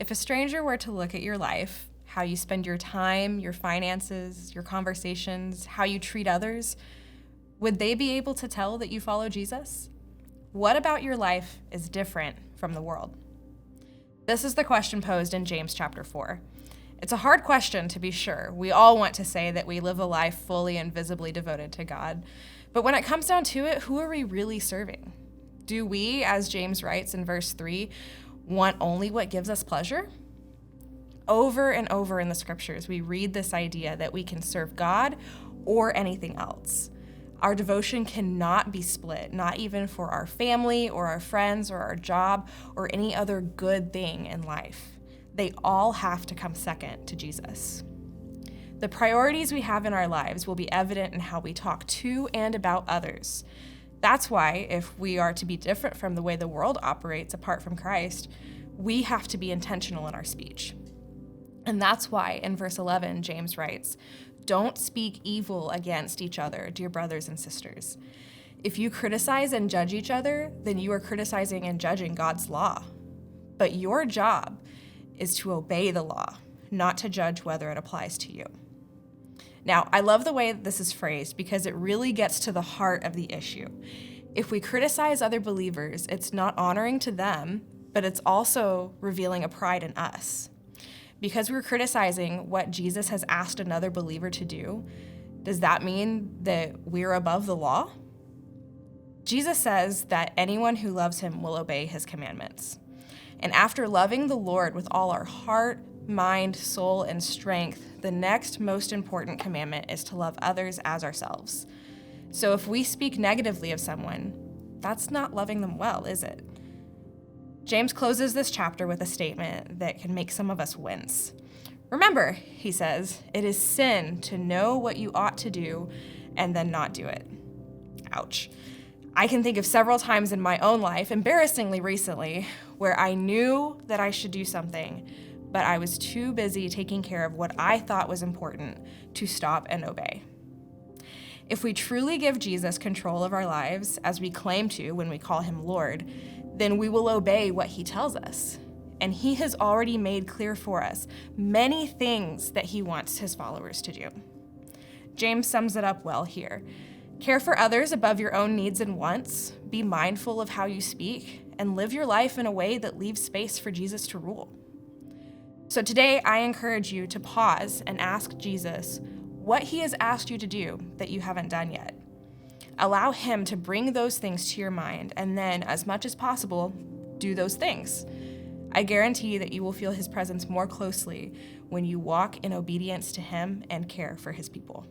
If a stranger were to look at your life, how you spend your time, your finances, your conversations, how you treat others, would they be able to tell that you follow Jesus? What about your life is different from the world? This is the question posed in James chapter 4. It's a hard question, to be sure. We all want to say that we live a life fully and visibly devoted to God. But when it comes down to it, who are we really serving? Do we, as James writes in verse 3, want only what gives us pleasure? Over and over in the scriptures, we read this idea that we can serve God or anything else. Our devotion cannot be split, not even for our family or our friends or our job or any other good thing in life. They all have to come second to Jesus. The priorities we have in our lives will be evident in how we talk to and about others. That's why, if we are to be different from the way the world operates apart from Christ, we have to be intentional in our speech. And that's why in verse 11, James writes, "Don't speak evil against each other, dear brothers and sisters. If you criticize and judge each other, then you are criticizing and judging God's law. But your job is to obey the law, not to judge whether it applies to you." Now, I love the way this is phrased because it really gets to the heart of the issue. If we criticize other believers, it's not honoring to them, but it's also revealing a pride in us. Because we're criticizing what Jesus has asked another believer to do, does that mean that we're above the law? Jesus says that anyone who loves him will obey his commandments. And after loving the Lord with all our heart, mind, soul, and strength, the next most important commandment is to love others as ourselves. So if we speak negatively of someone, that's not loving them well, is it? James closes this chapter with a statement that can make some of us wince. Remember, he says, it is sin to know what you ought to do and then not do it. Ouch. I can think of several times in my own life, embarrassingly recently, where I knew that I should do something, but I was too busy taking care of what I thought was important to stop and obey. If we truly give Jesus control of our lives, as we claim to when we call him Lord, then we will obey what he tells us. And he has already made clear for us many things that he wants his followers to do. James sums it up well here. Care for others above your own needs and wants, be mindful of how you speak, and live your life in a way that leaves space for Jesus to rule. So today, I encourage you to pause and ask Jesus what he has asked you to do that you haven't done yet. Allow him to bring those things to your mind, and then, as much as possible, do those things. I guarantee that you will feel his presence more closely when you walk in obedience to him and care for his people.